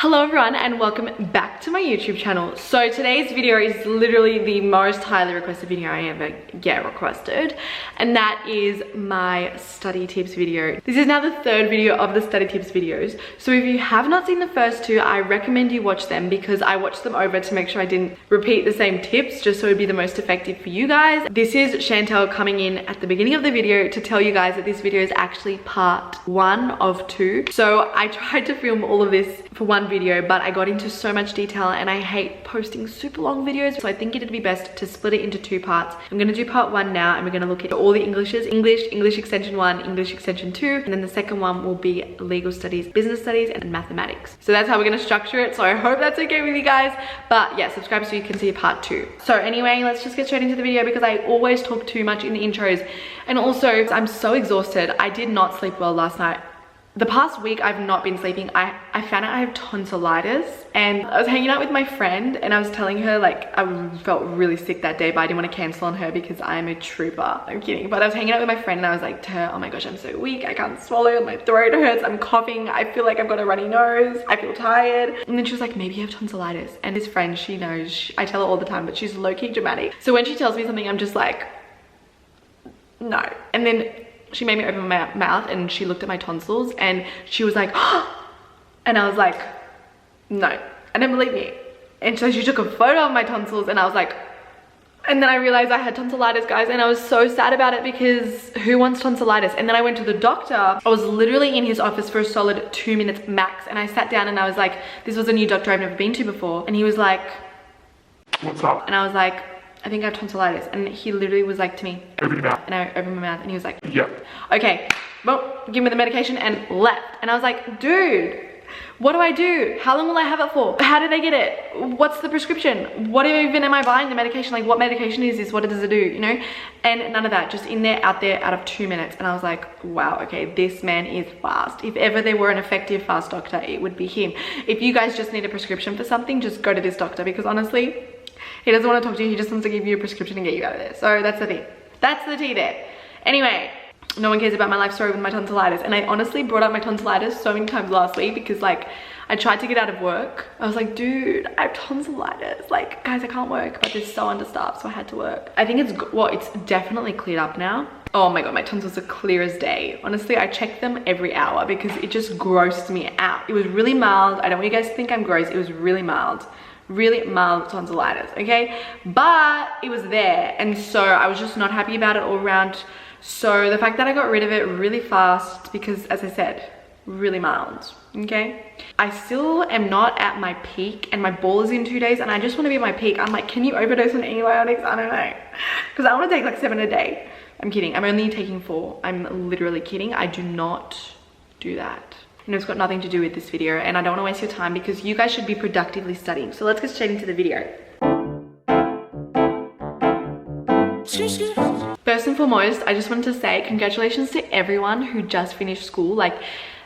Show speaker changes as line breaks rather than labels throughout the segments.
Hello everyone and welcome back to my YouTube channel. So today's video is literally the most highly requested video I ever get requested, and that is my study tips video. This is now the third video of the study tips videos. So if you have not seen the first two, I recommend you watch them because I watched them over to make sure I didn't repeat the same tips, just so it'd be the most effective for you guys. This is Chantelle coming in at the beginning of the video to tell you guys that this video is actually part 1 of 2. So I tried to film all of this for one video, but I got into so much detail and I hate posting super long videos, so I think it'd be best to split it into 2 parts. I'm gonna do part 1 now, and we're gonna look at all the Englishes: English Extension 1, English Extension 2, and then the second one will be legal studies, business studies, and mathematics. So that's how we're gonna structure it, so I hope that's okay with you guys. But yeah, subscribe so you can see part 2. So anyway, let's just get straight into the video because I always talk too much in the intros, and also I'm so exhausted. I did not sleep well last night. The past week I've not been sleeping. I found out I have tonsillitis, and I was hanging out with my friend and I was telling her, like, I felt really sick that day, but I didn't want to cancel on her because I'm a trooper. I'm kidding. But I was hanging out with my friend and I was like to her, oh my gosh, I'm so weak, I can't swallow, my throat hurts, I'm coughing, I feel like I've got a runny nose, I feel tired. And then she was like, maybe you have tonsillitis. And this friend, she knows, I tell her all the time, but she's low-key dramatic. So when she tells me something, I'm just like, no. And then she made me open my mouth and she looked at my tonsils and she was like, oh! And I was like, no, I didn't believe me. And so she took a photo of my tonsils and I was like, and then I realized I had tonsillitis, guys, and I was so sad about it because who wants tonsillitis? And then I went to the doctor. I was literally in his office for a solid 2 minutes max, and I sat down and I was like, this was a new doctor I've never been to before. And he was like, what's up? And I was like, I think I have tonsillitis. And he literally was like to me, open your mouth. And I opened my mouth and he was like, yeah. Okay, well, give me the medication, and left. And I was like, dude, what do I do? How long will I have it for? How did I get it? What's the prescription? What even am I buying the medication? Like, what medication is this? What does it do, you know? And none of that, just in there, out there, out of 2 minutes. And I was like, wow, okay, this man is fast. If ever there were an effective fast doctor, it would be him. If you guys just need a prescription for something, just go to this doctor, because honestly, he doesn't want to talk to you, he just wants to give you a prescription and get you out of there. So that's the thing. That's the tea there. Anyway, no one cares about my life story with my tonsillitis. And I honestly brought up my tonsillitis so many times last week because, like, I tried to get out of work. I was like, dude, I have tonsillitis. Like, guys, I can't work, but they're so understaffed, so I had to work. I think it's definitely cleared up now. Oh my god, my tonsils are clear as day. Honestly, I check them every hour because it just grossed me out. It was really mild. I don't want you guys to think I'm gross. It was really mild tonsillitis, okay? But it was there, and so I was just not happy about it all around. So the fact that I got rid of it really fast, because as I said, really mild, okay? I still am not at my peak, and my ball is in 2 days, and I just want to be at my peak. I'm like, can you overdose on antibiotics? I don't know, because I want to take like 7 a day. I'm kidding. I'm only taking 4. I'm literally kidding. I do not do that. And it's got nothing to do with this video, and I don't want to waste your time because you guys should be productively studying. So let's get straight into the video. First and foremost, I just wanted to say congratulations to everyone who just finished school. Like,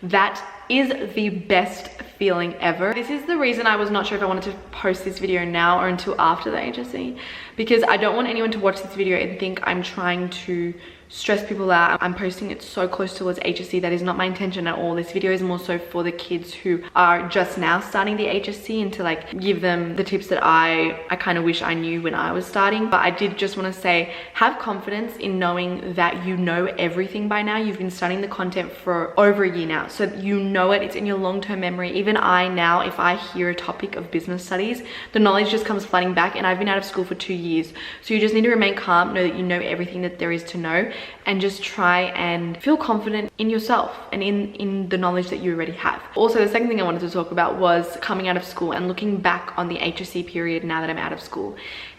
that is the best feeling ever. This is the reason I was not sure if I wanted to post this video now or until after the HSC, because I don't want anyone to watch this video and think I'm trying to stress people out. I'm posting it so close towards HSC. That is not my intention at all. This video is more so for the kids who are just now starting the HSC, and to like give them the tips that I kind of wish I knew when I was starting. But I did just want to say, have confidence in knowing that you know everything by now. You've been studying the content for over a year now, so you know it. It's in your long-term memory. Even I now, if I hear a topic of business studies, the knowledge just comes flooding back, and I've been out of school for 2 years. So you just need to remain calm, know that you know everything that there is to know, and just try and feel confident in yourself and in the knowledge that you already have. Also, the second thing I wanted to talk about was coming out of school and looking back on the HSC period now that I'm out of school.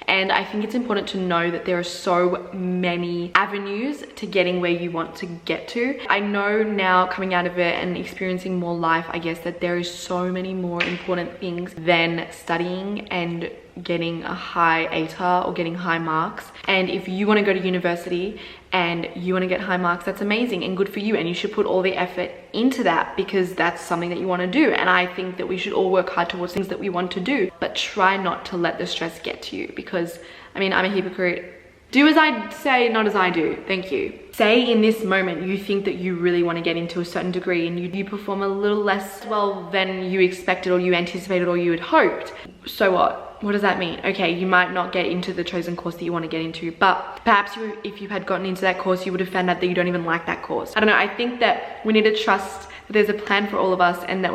And I think it's important to know that there are so many avenues to getting where you want to get to. I know now, coming out of it and experiencing more life, I guess, that there is so many more important things than studying and getting a high ATAR or getting high marks. And if you want to go to university and you want to get high marks, that's amazing and good for you, and you should put all the effort into that because that's something that you want to do. And I think that we should all work hard towards things that we want to do, but try not to let the stress get to you, because I mean, I'm a hypocrite Do as I say, not as I do. Thank you. Say in this moment you think that you really want to get into a certain degree and you perform a little less well than you expected or you anticipated or you had hoped. So what? What does that mean? Okay, you might not get into the chosen course that you want to get into, but perhaps if you had gotten into that course, you would have found out that you don't even like that course. I don't know. I think that we need to trust that there's a plan for all of us and that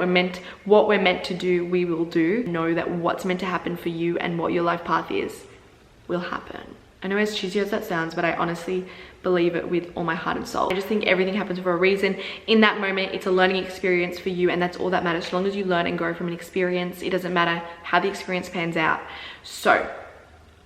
what we're meant to do, we will do. Know that what's meant to happen for you and what your life path is will happen. I know as cheesy as that sounds, but I honestly believe it with all my heart and soul. I just think everything happens for a reason. In that moment, it's a learning experience for you, and that's all that matters. As long as you learn and grow from an experience, it doesn't matter how the experience pans out. So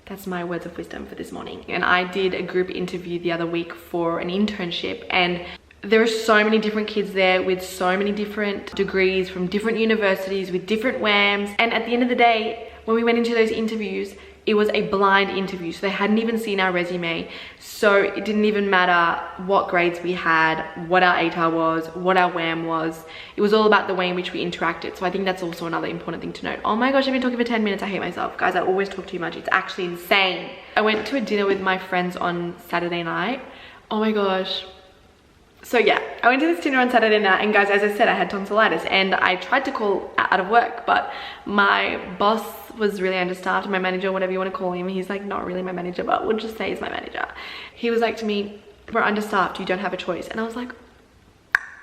that's my words of wisdom for this morning. And I did a group interview the other week for an internship, and there are so many different kids there with so many different degrees from different universities with different WAMs. And at the end of the day, when we went into those interviews, it was a blind interview, so they hadn't even seen our resume. So it didn't even matter what grades we had, what our ATAR was, what our WAM was. It was all about the way in which we interacted. So I think that's also another important thing to note. Oh my gosh, I've been talking for 10 minutes. I hate myself. Guys, I always talk too much. It's actually insane. I went to a dinner with my friends on Saturday night. Oh my gosh. So yeah, I went to this dinner on Saturday night, and guys, as I said, I had tonsillitis and I tried to call out of work, but my boss was really understaffed, my manager, whatever you want to call him. He's like not really my manager, but we'll just say he's my manager. He was like to me, we're understaffed, you don't have a choice. And I was like,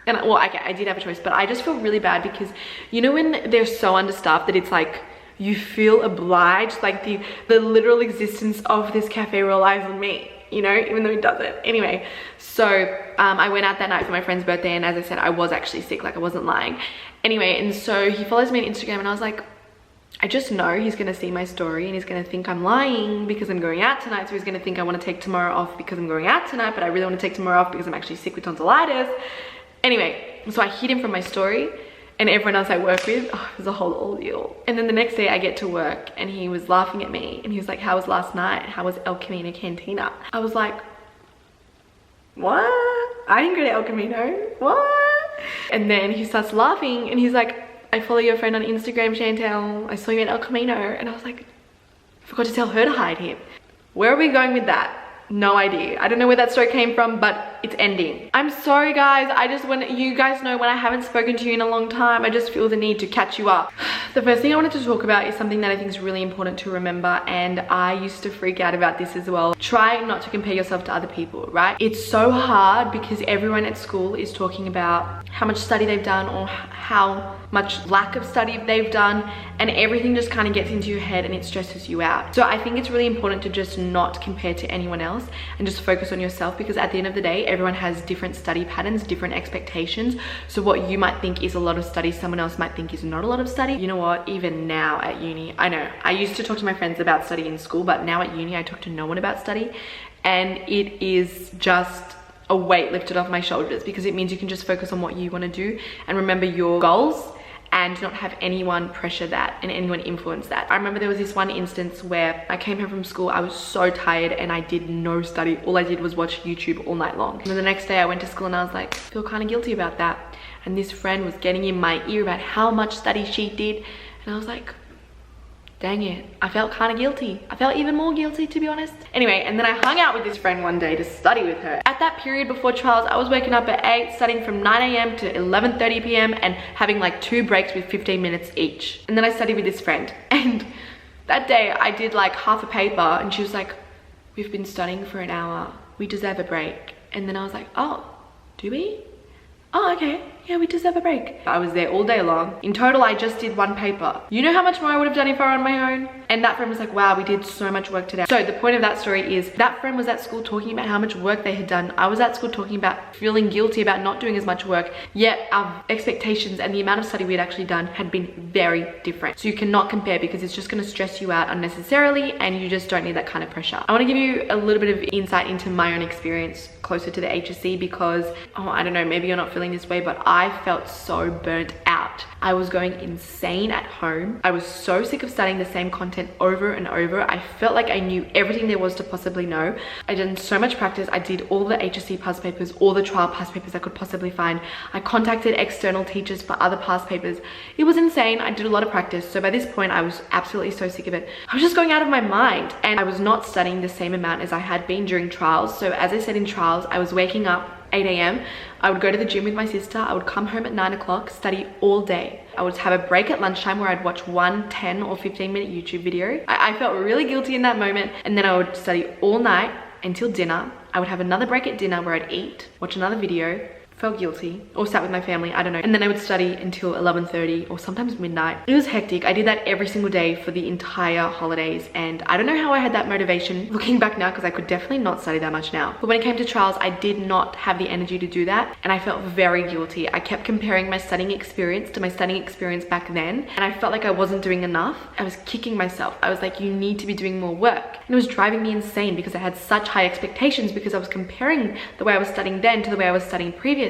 well, okay, I did have a choice, but I just feel really bad because you know when they're so understaffed that it's like you feel obliged, like the literal existence of this cafe relies on me, you know, even though it doesn't. Anyway, so I went out that night for my friend's birthday, and as I said, I was actually sick, like I wasn't lying. Anyway, and so he follows me on Instagram, and I was like, I just know he's gonna see my story and he's gonna think I'm lying because I'm going out tonight. So he's gonna think I want to take tomorrow off because I'm going out tonight, but I really want to take tomorrow off because I'm actually sick with tonsillitis. Anyway, so I hid him from my story, and everyone else I work with, oh, it was a whole ordeal. And then the next day I get to work and he was laughing at me and he was like, how was last night? How was El Camino Cantina? I was like, what? I didn't go to El Camino, what? And then he starts laughing and he's like, I follow your friend on Instagram, Chantelle. I saw you at El Camino. And I was like, I forgot to tell her to hide him. Where are we going with that? No idea. I don't know where that story came from, but it's ending. I'm sorry guys. I just want you guys know when I haven't spoken to you in a long time, I just feel the need to catch you up. The first thing I wanted to talk about is something that I think is really important to remember, and I used to freak out about this as well. Try not to compare yourself to other people, right? It's so hard because everyone at school is talking about how much study they've done or how much lack of study they've done, and everything just kind of gets into your head and it stresses you out. So I think it's really important to just not compare to anyone else and just focus on yourself, because at the end of the day, everyone has different study patterns, different expectations. So what you might think is a lot of study, someone else might think is not a lot of study. You know what, even now at uni, I know I used to talk to my friends about study in school, but now at uni I talk to no one about study, and it is just a weight lifted off my shoulders because it means you can just focus on what you want to do and remember your goals and not have anyone pressure that and anyone influence that. I remember there was this one instance where I came home from school, I was so tired and I did no study. All I did was watch YouTube all night long. And then the next day I went to school and I was like, I feel kind of guilty about that. And this friend was getting in my ear about how much study she did. And I was like, dang it, I felt kind of guilty. I felt even more guilty, to be honest. Anyway, and then I hung out with this friend one day to study with her. At that period before trials, I was waking up at 8, studying from 9 AM to 11:30 PM and having like 2 breaks with 15 minutes each. And then I studied with this friend. And that day I did like half a paper and she was like, we've been studying for an hour. We deserve a break. And then I was like, oh, do we? Oh, okay. Yeah, we deserve a break. I was there all day long. In total, I just did 1 paper. You know how much more I would have done if I were on my own? And that friend was like, wow, we did so much work today. So the point of that story is that friend was at school talking about how much work they had done. I was at school talking about feeling guilty about not doing as much work, yet our expectations and the amount of study we had actually done had been very different. So you cannot compare because it's just gonna stress you out unnecessarily and you just don't need that kind of pressure. I wanna give you a little bit of insight into my own experience closer to the HSC because, oh, I don't know, maybe you're not feeling this way, but I felt so burnt out. I was going insane at home. I was so sick of studying the same content over and over. I felt like I knew everything there was to possibly know. I did so much practice. I did all the HSC past papers, all the trial past papers I could possibly find. I contacted external teachers for other past papers. It was insane. I did a lot of practice. So by this point, I was absolutely so sick of it. I was just going out of my mind, and I was not studying the same amount as I had been during trials. So as I said in trials, I was waking up 8 a.m. I would go to the gym with my sister. I would come home at 9 o'clock, study all day. I would have a break at lunchtime where I'd watch one 10 or 15-minute YouTube video. I felt really guilty in that moment. And then I would study all night until dinner. I would have another break at dinner where I'd eat, watch another video, felt guilty, or sat with my family, I don't know. And then I would study until 11:30 or sometimes midnight. It was hectic. I did that every single day for the entire holidays, and I don't know how I had that motivation looking back now, because I could definitely not study that much now. But when it came to trials, I did not have the energy to do that, and I felt very guilty. I kept comparing my studying experience to my studying experience back then, and I felt like I wasn't doing enough. I was kicking myself. I was like, you need to be doing more work. And it was driving me insane because I had such high expectations, because I was comparing the way I was studying then to the way I was studying previously.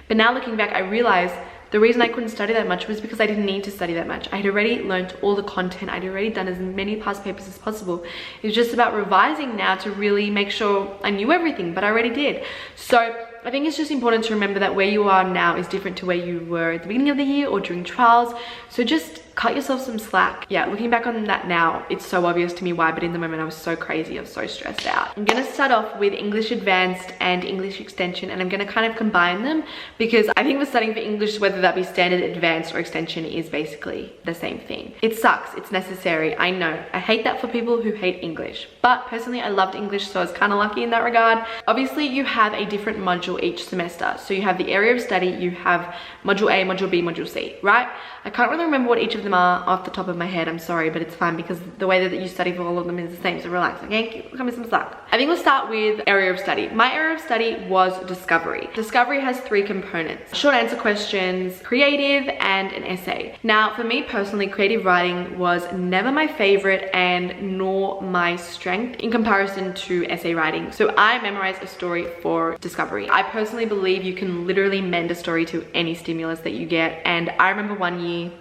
But now looking back, I realized the reason I couldn't study that much was because I didn't need to study that much. I had already learned all the content. I'd already done as many past papers as possible. It was just about revising now to really make sure I knew everything, but I already did. So I think it's just important to remember that where you are now is different to where you were at the beginning of the year or during trials. So just cut yourself some slack. Yeah, looking back on that now, it's so obvious to me why, but in the moment I was so crazy, I was so stressed out. I'm gonna start off with English Advanced and English Extension, and I'm gonna kind of combine them because I think for studying for English, whether that be standard, advanced, or extension, is basically the same thing. It sucks, it's necessary, I know. I hate that for people who hate English, but personally I loved English, so I was kind of lucky in that regard. Obviously you have a different module each semester. So you have the area of study, you have module A, module B, module C, right? I can't really remember what each of them are off the top of my head, I'm sorry, but it's fine because the way that you study for all of them is the same, so relax, okay? Cut me some slack. I think we'll start with area of study. My area of study was discovery. Discovery has 3 components: short answer questions, creative, and an essay. Now, for me personally, creative writing was never my favorite and nor my strength in comparison to essay writing. So I memorized a story for discovery. I personally believe you can literally mend a story to any stimulus that you get, and I remember one year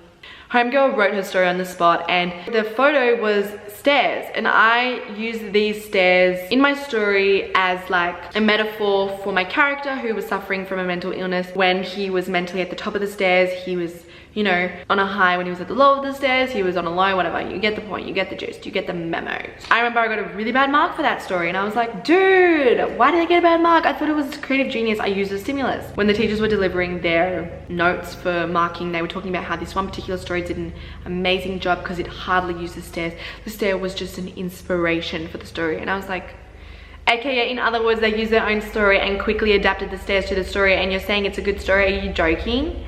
homegirl wrote her story on the spot, and the photo was stairs, and I used these stairs in my story as like a metaphor for my character who was suffering from a mental illness. When he was mentally at the top of the stairs, he was, you know, on a high. When he was at the low of the stairs, he was on a low, whatever. You get the point, you get the gist, you get the memo. I remember I got a really bad mark for that story, and I was like, dude, why did I get a bad mark? I thought it was creative genius. I used a stimulus. When the teachers were delivering their notes for marking, they were talking about how this one particular story did an amazing job because it hardly used the stairs. The stair was just an inspiration for the story, and I was like, AKA, in other words, they used their own story and quickly adapted the stairs to the story, and you're saying it's a good story? Are you joking?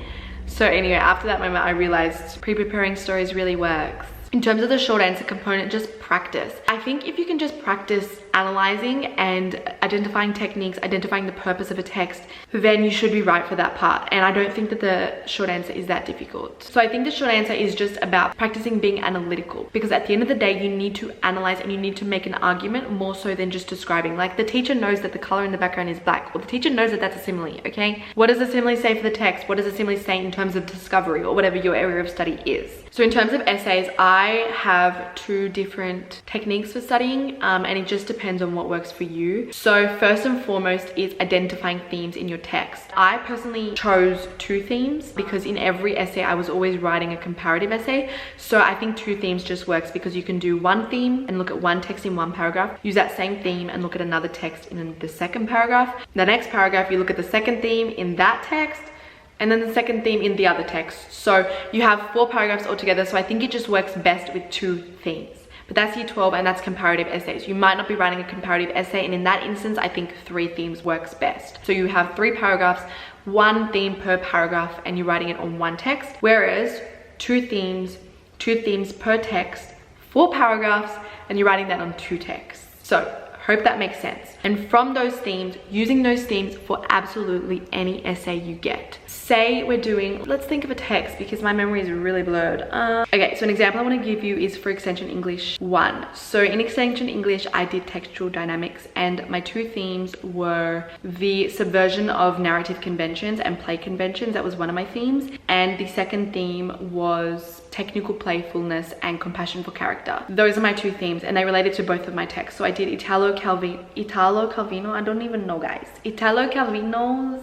So anyway, after that moment, I realized pre-preparing stories really works. In terms of the short answer component, just practice. I think if you can just practice analyzing and identifying techniques, identifying the purpose of a text, then you should be right for that part. And I don't think that the short answer is that difficult. So I think the short answer is just about practicing being analytical, because at the end of the day, you need to analyze and you need to make an argument more so than just describing. Like, the teacher knows that the color in the background is black, or the teacher knows that that's a simile, okay? What does a simile say for the text? What does a simile say in terms of discovery or whatever your area of study is? So in terms of essays, I have 2 different techniques for studying, and it just depends on what works for you. So first and foremost is identifying themes in your text. I personally chose 2 themes because in every essay I was always writing a comparative essay. So I think 2 themes just works because you can do one theme and look at one text in one paragraph, use that same theme and look at another text in the second paragraph. The next paragraph, you look at the second theme in that text, and then the second theme in the other text. So you have 4 paragraphs altogether. So I think it just works best with 2 themes. But that's year 12 and that's comparative essays. You might not be writing a comparative essay, and in that instance, I think 3 themes works best. So you have 3 paragraphs, 1 theme per paragraph, and you're writing it on 1 text. Whereas 2 themes per text, 4 paragraphs, and you're writing that on 2 texts. So hope that makes sense. And from those themes, using those themes for absolutely any essay you get. say we're doing, let's think of a text because my memory is really blurred. Okay, so an example I want to give you is for Extension English 1. So in Extension English, I did textual dynamics, and my 2 themes were the subversion of narrative conventions and play conventions. That was one of my themes. And the second theme was technical playfulness and compassion for character. Those are my 2 themes, and they related to both of my texts. So I did Italo Calvino, I don't even know, guys. Italo Calvino's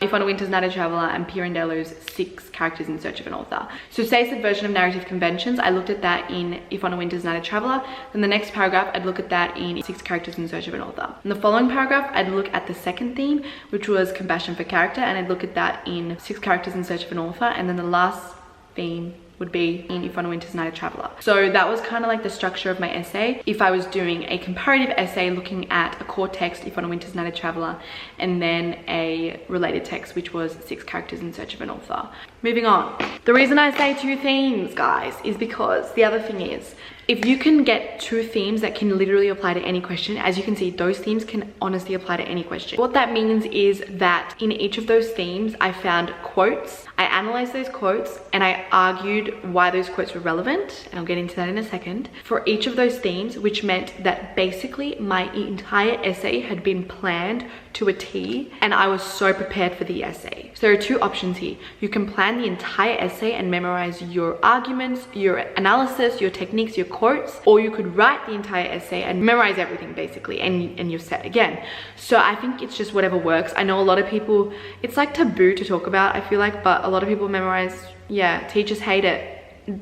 If on a Winter's Night a Traveler and Pirandello's 6 Characters in Search of an Author. So say subversion of narrative conventions, I looked at that in If on a Winter's Night a Traveler. Then the next paragraph, I'd look at that in 6 Characters in Search of an Author. In the following paragraph, I'd look at the second theme, which was compassion for character, and I'd look at that in 6 Characters in Search of an Author. And then the last theme would be in If on a Winter's Night a Traveler. So that was kind of like the structure of my essay. If I was doing a comparative essay looking at a core text, If on a Winter's Night a Traveler, and then a related text, which was 6 Characters in Search of an Author. Moving on. The reason I say 2 themes, guys, is because the other thing is, if you can get 2 themes that can literally apply to any question, as you can see, those themes can honestly apply to any question. What that means is that in each of those themes, I found quotes, I analyzed those quotes, and I argued why those quotes were relevant, and I'll get into that in a second, for each of those themes, which meant that basically my entire essay had been planned to a T, and I was so prepared for the essay. So there are 2 options here. You can plan the entire essay and memorize your arguments, your analysis, your techniques, your quotes, or you could write the entire essay and memorize everything basically, and you're set again. So I think it's just whatever works. I know a lot of people, it's like taboo to talk about, I feel like, but a lot of people memorize. Yeah, teachers hate it.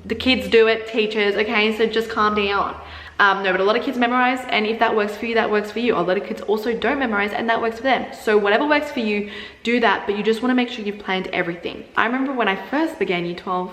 The kids do it, teachers, okay, so just calm down. No, but a lot of kids memorize, and if that works for you, that works for you. A lot of kids also don't memorize, and that works for them. So whatever works for you, do that, but you just want to make sure you've planned everything. I remember when I first began Year 12,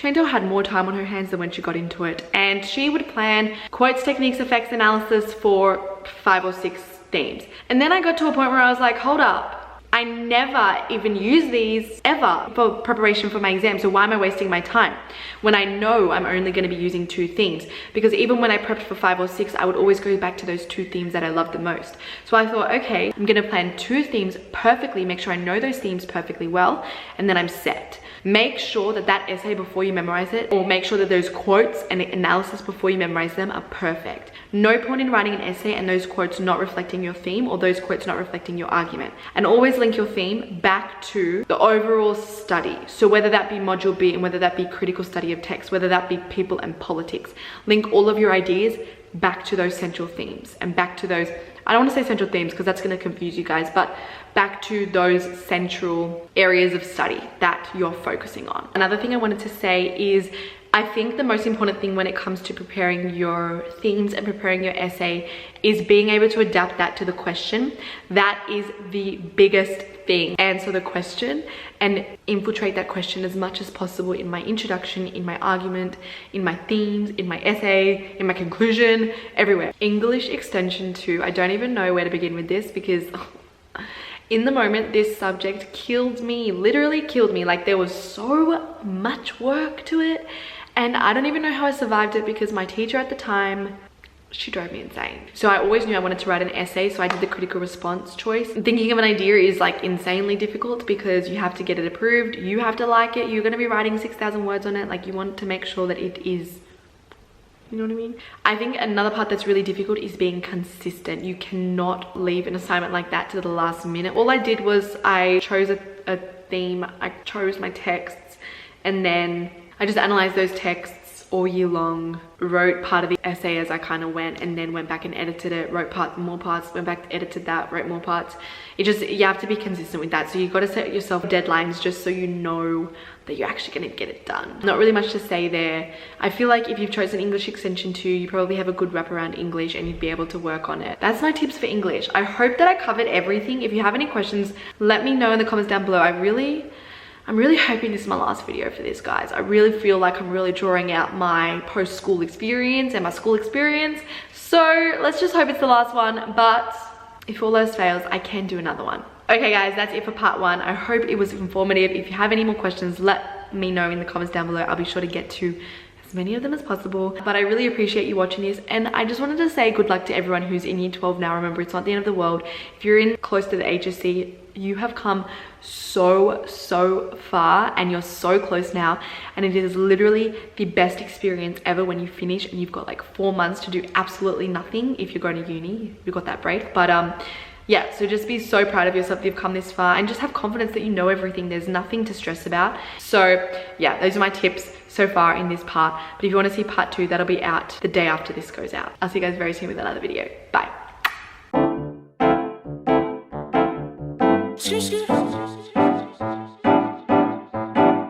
Chantelle had more time on her hands than when she got into it, and she would plan quotes, techniques, effects, analysis for 5 or 6 themes. And then I got to a point where I was like, hold up, I never even use these ever for preparation for my exam, so why am I wasting my time when I know I'm only going to be using 2 themes? Because even when I prepped for 5 or 6, I would always go back to those 2 themes that I loved the most. So I thought, okay, I'm going to plan 2 themes perfectly, make sure I know those themes perfectly well, and then I'm set. Make sure that that essay before you memorize it, or make sure that those quotes and analysis before you memorize them are perfect. No point in writing an essay and those quotes not reflecting your theme, or those quotes not reflecting your argument. And always link your theme back to the overall study. So whether that be module B, and whether that be critical study of text, whether that be people and politics, link all of your ideas back to those central themes, and back to those, I don't want to say central themes because that's going to confuse you guys, but back to those central areas of study that you're focusing on. Another thing I wanted to say is, I think the most important thing when it comes to preparing your themes and preparing your essay is being able to adapt that to the question. That is the biggest thing. Answer the question and infiltrate that question as much as possible in my introduction, in my argument, in my themes, in my essay, in my conclusion, everywhere. English Extension 2, I don't even know where to begin with this because in the moment, this subject killed me, literally killed me. Like, there was so much work to it, and I don't even know how I survived it because my teacher at the time, she drove me insane. So I always knew I wanted to write an essay, so I did the critical response choice. Thinking of an idea is like insanely difficult because you have to get it approved, you have to like it, you're going to be writing 6,000 words on it. Like, you want to make sure that it is, you know what I mean? I think another part that's really difficult is being consistent. You cannot leave an assignment like that to the last minute. All I did was I chose a theme, I chose my texts, and then I just analyzed those texts all year long, wrote part of the essay as I kind of went, and then went back and edited it, wrote more parts, went back, edited that, wrote more parts. You have to be consistent with that. So you've got to set yourself deadlines just so you know that you're actually going to get it done. Not really much to say there. I feel like if you've chosen English Extension 2, you probably have a good wrap around English and you'd be able to work on it. That's my tips for English. I hope that I covered everything. If you have any questions, let me know in the comments down below. I'm really hoping this is my last video for this, guys. I really feel like I'm really drawing out my post-school experience and my school experience. So let's just hope it's the last one, but if all else fails, I can do another one. Okay guys, that's it for part 1. I hope it was informative. If you have any more questions, let me know in the comments down below. I'll be sure to get to as many of them as possible. But I really appreciate you watching this, and I just wanted to say good luck to everyone who's in year 12 now. Remember, it's not the end of the world. If you're in close to the HSC, you have come so far, and you're so close now, and it is literally the best experience ever when you finish and you've got like 4 months to do absolutely nothing if you're going to uni, you've got that break. But yeah, so just be so proud of yourself that you've come this far, and just have confidence that you know everything. There's nothing to stress about. So yeah, those are my tips so far in this part. But if you want to see part 2, that'll be out the day after this goes out. I'll see you guys very soon with another video. Bye.